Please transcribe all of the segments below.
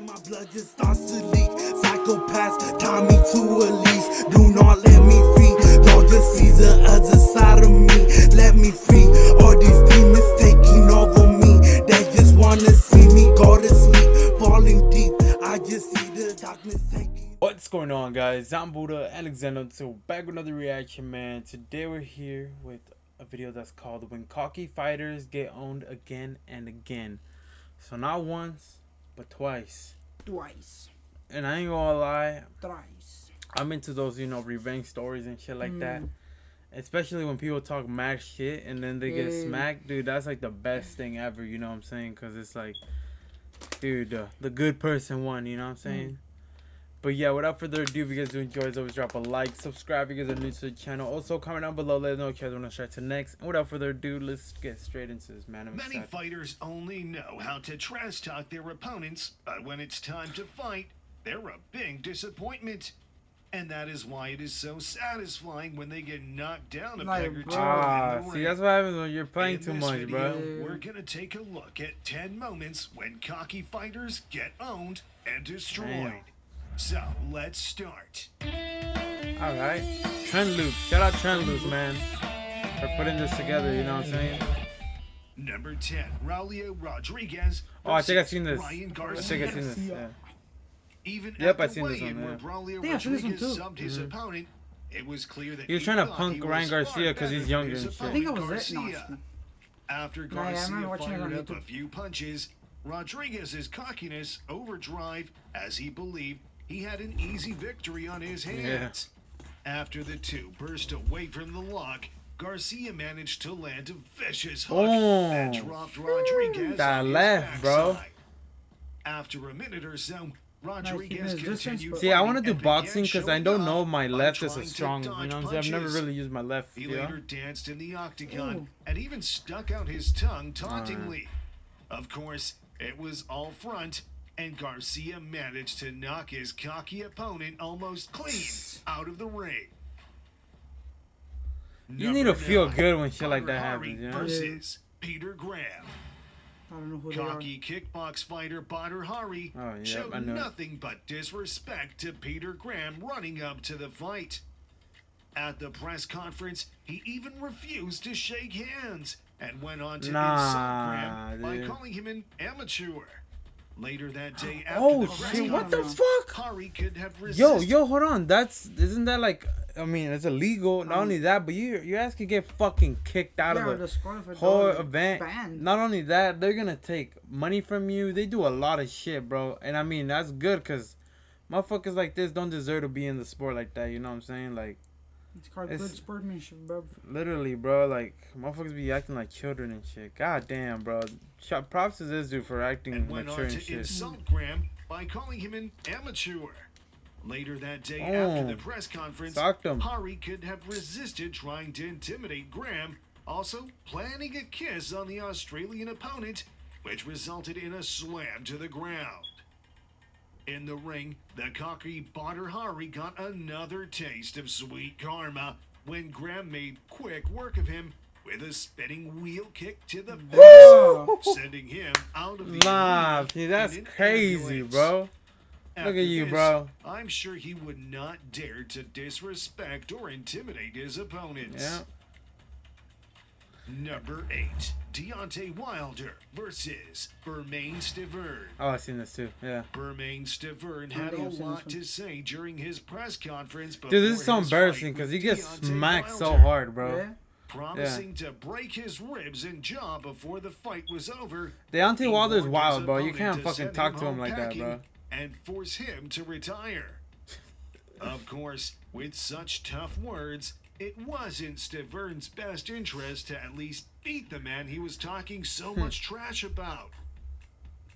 then my blood just starts to leak. Psychopaths tie me to a leash. Do not let me free. Y'all just see the other side of me. Let me free. All these demons taking over me. They just wanna see me go to sleep. Falling deep. I just see the darkness taking. What's going on, guys? I'm Buddha Alexander, so back with another reaction, man. Today we're here with a video that's called When Cocky Fighters Get Owned Again and Again. So not once, but twice. And I ain't gonna lie, Thrice. I'm into those, revenge stories and shit like that. Especially when people talk mad shit and then they get smacked. Dude, that's like the best thing ever, you know what I'm saying? Because it's like, dude, the good person won, you know what I'm saying? But yeah, without further ado, if you guys do enjoy, as always, drop a like, subscribe if you guys are new to the channel. Also, comment down below, let us know what you guys want to start to next. And without further ado, let's get straight into this, man. Many fighters only know how to trash talk their opponents, but when it's time to fight, they're a big disappointment. And that is why it is so satisfying when they get knocked down a peg or two. See, that's what happens when you're playing too much, video, bro. We're gonna take a look at 10 moments when cocky fighters get owned and destroyed. Damn. So let's start. Alright. Trent Luke. Shout out Trent Luke, man. For putting this together, you know what I'm saying? Number 10, Raulio Rodriguez. Oh, I think I've seen this. Ryan I Garcia. think I've seen this, yeah. Even Yep, at I've the seen this weigh-in one, where yeah. Braulio Rodriguez subbed his opponent, it was clear that He was trying to thought punk he Ryan was Garcia far because he's better younger than and his shit. I think opponent, that was it. Garcia. After I Garcia remember watching it on fired up YouTube. a few punches, Rodriguez's cockiness overdrive as he believed he had an easy victory on his hands. After the two burst away from the lock, Garcia managed to land a vicious hook that dropped Rodriguez That on his left, bro. backside. After a minute or so, Rodriguez continued. See, I want to fighting do and boxing began because I showing don't off know my by left is trying a to strong, you know dodge what I'm saying? I've never punches. really used my left, He you know? later danced in the octagon and even stuck out his tongue tauntingly. Of course, it was all front, and Garcia managed to knock his cocky opponent almost clean out of the ring. You need to feel Number good when shit 9, like that Badr happens, Hari you know? versus Peter Graham. I don't know who they are. Cocky kickbox fighter Badr Hari Oh, yeah, showed I know. nothing but disrespect to Peter Graham running up to the fight. At the press conference, he even refused to shake hands and went on to insult Graham by dude. calling him an amateur. Later that day, after Oh the press shit, what the conference, fuck? Hari could have resisted. Yo, hold on. Isn't that like, I mean, it's illegal. Not only that, but your ass could get fucking kicked out of the whole event. Banned. Not only that, they're gonna take money from you. They do a lot of shit, bro. And I mean, that's good because motherfuckers like this don't deserve to be in the sport like that. You know what I'm saying? Like, It's called good sportsmanship, bro. literally, bro. Like, motherfuckers be acting like children and shit. God damn, bro. Props to this dude for acting And went mature on and to shit. insult Graham by calling him an amateur. Later that day, after the press conference, Socked him. Hari could have resisted trying to intimidate Graham, also planning a kiss on the Australian opponent, which resulted in a slam to the ground. In the ring, the cocky Badr Hari got another taste of sweet karma when Graham made quick work of him with a spinning wheel kick to the face, sending him out of the Nah, arena see, that's in an crazy, ambulance. bro. After Look at you, this, bro. I'm sure he would not dare to disrespect or intimidate his opponents. Yeah. Number 8, Deontay Wilder versus Bermane Stiverne. Oh, I've seen this too. Yeah. Bermane Stiverne had a lot to say during his press conference. Dude, this is so embarrassing because he gets smacked so hard, bro. Promising to break his ribs and jaw before the fight was over. Deontay Wilder's He warned wild, his bro. You opponent can't to fucking send talk to him home like that, bro. packing and force him to retire. Of course, with such tough words, it wasn't Stiverne's best interest to at least beat the man he was talking so much trash about.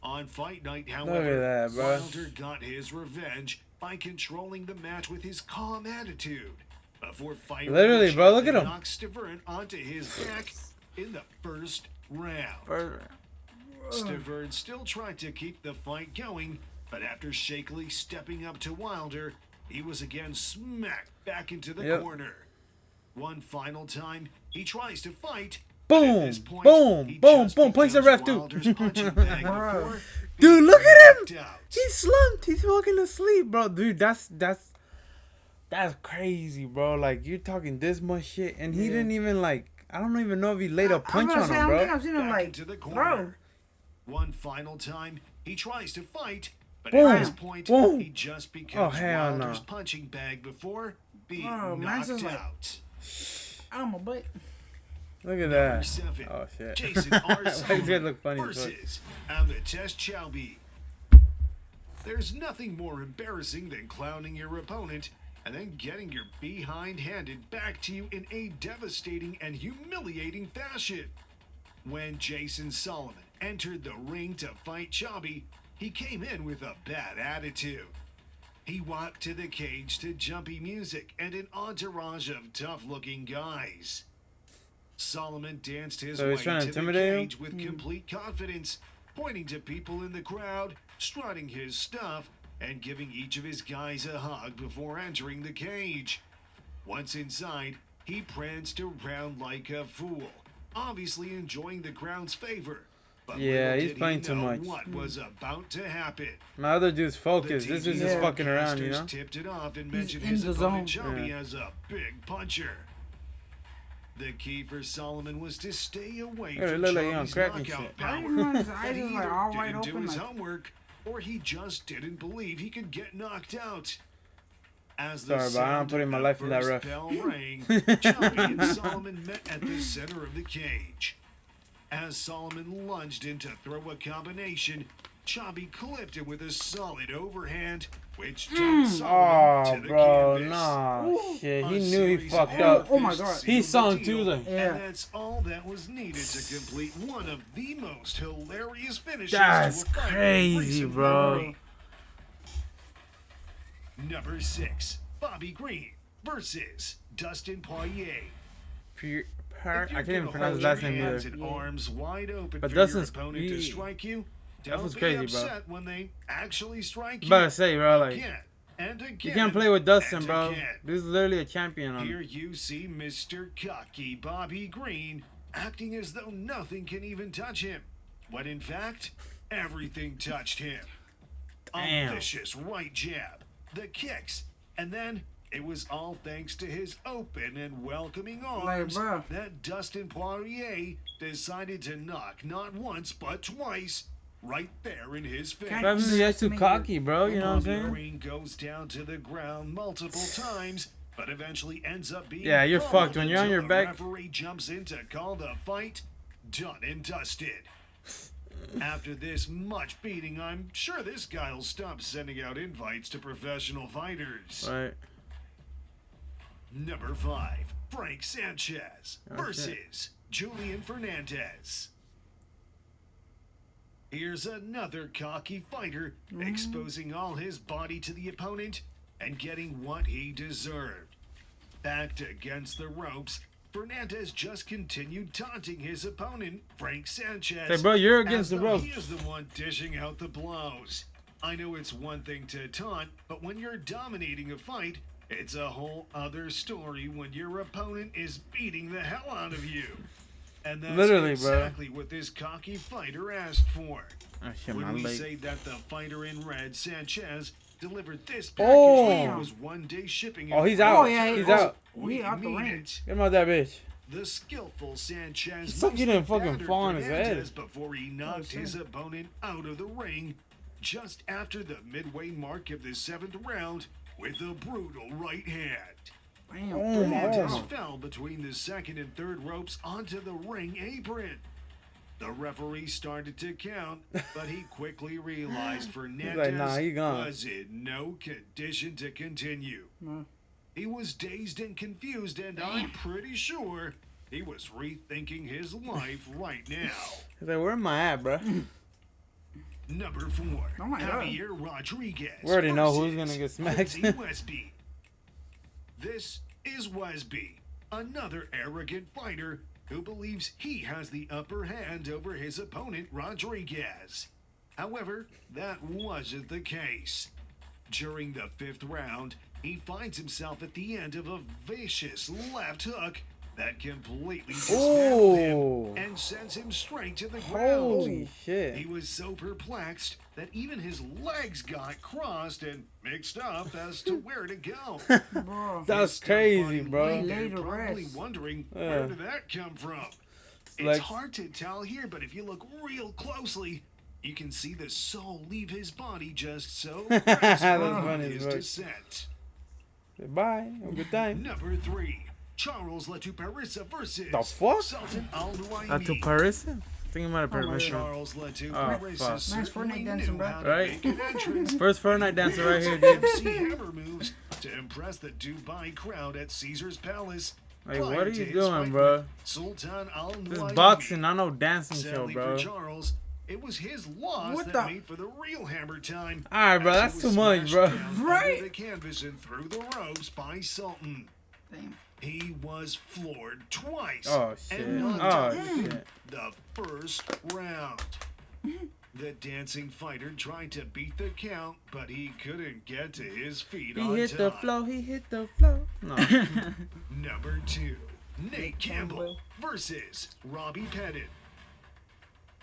On fight night, however, that, bro. Wilder got his revenge by controlling the match with his calm attitude. Before fighting, Literally, bro, look at him. knocked Stiverne onto his back in the first round. Stiverne still tried to keep the fight going, but after shakily stepping up to Wilder, he was again smacked back into the corner. One final time, he tries to fight. Boom, boom, boom, boom. Punch the ref, too. Dude, look at him. Knocked out. He's slumped. He's fucking asleep, bro. Dude, that's crazy, bro. Like, you're talking this much shit, and he didn't even, like, I don't even know if he laid a punch on I him, don't think bro. I've seen him Back like, into the bro. corner. One final time, he tries to fight, but Boom. at this point, Boom. he just becomes hell no. Wilder's punching bag before being Oh, man's knocked just like- out. I'm a butt. Look at Number that. 7, Oh, shit. Jason R. Why does it Sullivan look funny as fuck? versus Amethyst Chowby. There's nothing more embarrassing than clowning your opponent and then getting your behind handed back to you in a devastating and humiliating fashion. When Jason Sullivan entered the ring to fight Chowby, he came in with a bad attitude. He walked to the cage to jumpy music and an entourage of tough-looking guys. Solomon danced his So way he's trying to to the intimidate him? cage with complete confidence, pointing to people in the crowd, strutting his stuff, and giving each of his guys a hug before entering the cage. Once inside, he pranced around like a fool, obviously enjoying the crowd's favor. But Yeah, little he's did playing he too know much. what was about to happen. My other dude's The focused. This is TV just fucking around, you broadcasters know? tipped it off and mentioned in his the opponent zone. Chubby Yeah. as a big puncher. The key for Solomon was to stay away Yeah, it from looked like he on Chubby's crack and knockout shit. I power. didn't realize his But eyes he was like either all wide didn't do open. his Like, homework, or he just didn't believe he could get knocked out. As Sorry, the but I don't sound put of my the life in that first rough. bell rang, Chubby and Solomon met at the center of the cage. As Solomon lunged in to throw a combination, Chubby clipped him with a solid overhand, which took Solomon Oh, to the bro, canvas. nah. Shit, A he knew he series fucked of up. Oh my fists God. sealed He the saw him deal, too, then. Yeah. And that's all that was needed to complete one of the most hilarious finishes That's to a fight in crazy, recent bro. memory. Number 6, Bobby Green versus Dustin Poirier. I If you're can't even gonna pronounce his hold last your name hands either. and arms wide open But for Dustin's- your opponent to he- strike you. That was Don't crazy, be bro. upset when they actually strike you. About to say, bro, like, Again and again. you can't play with Dustin, and bro. again. This is literally a champion on Here him. you see Mr. Cocky Bobby Green acting as though nothing can even touch him, when in fact, everything touched him. Damn. A vicious right jab, the kicks, and then it was all thanks to his open and welcoming arms bruh. that Dustin Poirier decided to knock not once but twice right there in his face. Can't- But he's too cocky, bro. You know what I'm Bobby saying? Green goes down to the ground multiple times, but eventually ends up being Yeah, you're pummeled fucked. When you're on until your the back- referee jumps in to call the fight done and dusted. After this much beating, I'm sure this guy'll stop sending out invites to professional fighters. Right. Number 5, Frank Sanchez Oh, versus Julian Fernandez. Here's another cocky fighter exposing all his body to the opponent and getting what he deserved. Backed against the ropes, Fernandez just continued taunting his opponent, Frank Sanchez. Hey, bro, you're against as the though ropes. He is the one dishing out the blows. I know it's one thing to taunt, but when you're dominating a fight, it's a whole other story when your opponent is beating the hell out of you. And that's Literally, bro. exactly what this cocky fighter asked for. Oh, shit, my When we leg. say that the fighter in red, Sanchez, delivered this package Oh. when it was 1 day shipping. Oh, he's in out. Oh, yeah, He's oh. out. We out the mean ring. it. Get him out that bitch. The skillful Sanchez Suck, he mostly didn't fucking battered fall on his head. Fernandez before he knocked shit. his opponent out of the ring just after the midway mark of the 7th round with a brutal right hand. Damn. Oh, my Fernandez God. fell between the 2nd and 3rd ropes onto the ring apron. The referee started to count, but he quickly realized Fernandez nah, he gone. was in no condition to continue. No. He was dazed and confused, and I'm pretty sure he was rethinking his life right now. He's like, where am I at, bro? Number 4, Oh my God. Javier Rodriguez. We already know who's versus gonna get smacked. Quincy Westby. This is Westby, another arrogant fighter who believes he has the upper hand over his opponent Rodriguez. However, that wasn't the case. During the 5th round, he finds himself at the end of a vicious left hook that completely dismantled him Oh, and sends him straight to the ground. holy He shit. was so perplexed that even his legs got crossed and mixed up as to where to go. Bro. That's His crazy, stunned bro. body, He they're laid to probably rest. wondering, Yeah. where did that come from? It's Like- hard to tell here, but if you look real closely, you can see the soul leave his body just so That's gracefully on funny his as fuck. descent. Bye. Have a good time. Number 3, Charles Latuparissa versus The fuck? Sultan Al To Nuaimi. Paris? I think I'm out of Oh my Paris. Charles Oh, Latuparissa fuck. Nice certainly Fortnite dancing, knew bro. how to Right? make an entrance. First Fortnite dancer right here, dude. MC Hammer moves to impress the Dubai crowd at Caesar's Palace. Like, Prior what are to you his doing, fight bro? with Sultan Al This Nuaimi. boxing, not no dancing show, Sadly bro. for Charles, it was his loss What that the- made for the real Hammer time. Alright, bro, as he that's was too much, smashed bro. down Right? under the canvas and through the ropes by Sultan. Damn. He was floored twice. Oh, shit. And knocked Oh, out within shit. the first round. The dancing fighter tried to beat the count, but he couldn't get to his feet He on hit the time. flow, he hit the flow. No. Number 2, Nate Campbell versus Robbie Pettit.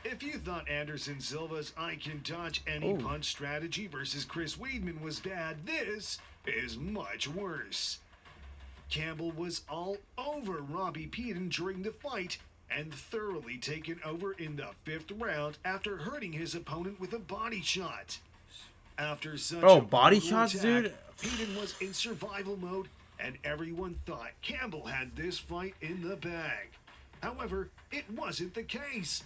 If you thought Anderson Silva's I can dodge any Ooh. punch strategy versus Chris Weidman was bad, this is much worse. Campbell was all over Robbie Pettit during the fight and thoroughly taken over in the 5th round after hurting his opponent with a body shot. After such Bro, a body brutal shots, attack, dude? Pettit was in survival mode and everyone thought Campbell had this fight in the bag. However, it wasn't the case.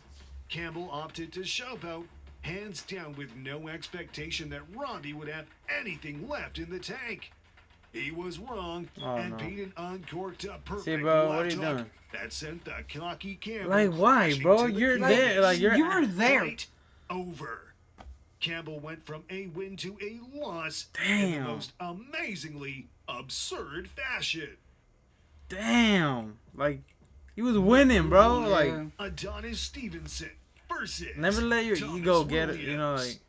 Campbell opted to showboat, hands down with no expectation that Robbie would have anything left in the tank. He was wrong, Oh, and no. Pettit uncorked a perfect See, bro, what left are you hook doing? that sent the cocky Campbell Like, why, crashing bro? to the You're canvas. there. Like, you're. You were there. Fight over. Campbell went from a win to a loss in the Damn. most amazingly absurd fashion. Damn. Like, he was winning, bro. Like, Yeah. Adonis Stevenson versus never let your Thomas ego get it. You know, Williams. like.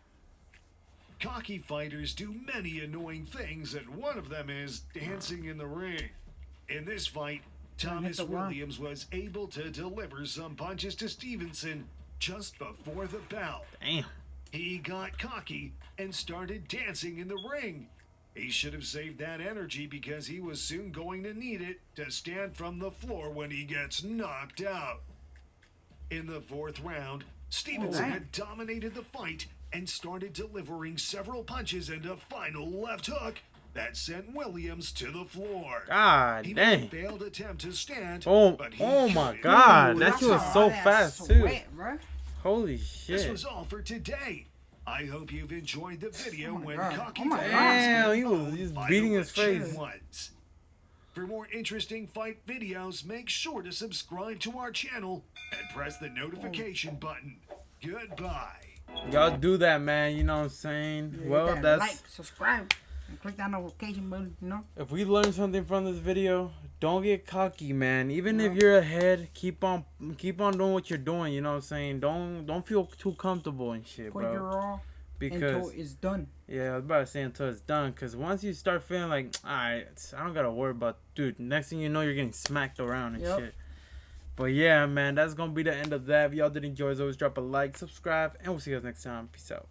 Cocky fighters do many annoying things, and one of them is dancing in the ring. In this fight, Thomas the wall. Williams was able to deliver some punches to Stevenson just before the bell. Damn. He got cocky and started dancing in the ring. He should have saved that energy because he was soon going to need it to stand from the floor when he gets knocked out. In the 4th round, Stevenson damn. had dominated the fight and started delivering several punches and a final left hook that sent Williams to the floor. God He made a dang. failed attempt to stand, Oh, but he oh my couldn't. God. Ooh, That that's shit was all so that fast, too. sweat, bro. Holy This shit. was all for today. I hope you've enjoyed the video Oh my when God. Cocky Oh my fighters God. Damn, get he was owned just by beating the his face. legit ones. For more interesting fight videos, make sure to subscribe to our channel and press the notification button. Goodbye. Y'all do that, man. You know what I'm saying? Yeah, Well, hit that that's. like, subscribe, and click that notification button. You know. If we learned something from this video, don't get cocky, man. Even if Yeah. you're ahead, keep on doing what you're doing. You know what I'm saying? Don't feel too comfortable and shit, Put your bro. raw Because until it's done. yeah, I was about to say until it's done. Cause once you start feeling like, alright, I don't gotta worry about, dude. Next thing you know, you're getting smacked around and Yep. shit. But yeah, man, that's gonna be the end of that. If y'all did enjoy, as always, drop a like, subscribe, and we'll see you guys next time. Peace out.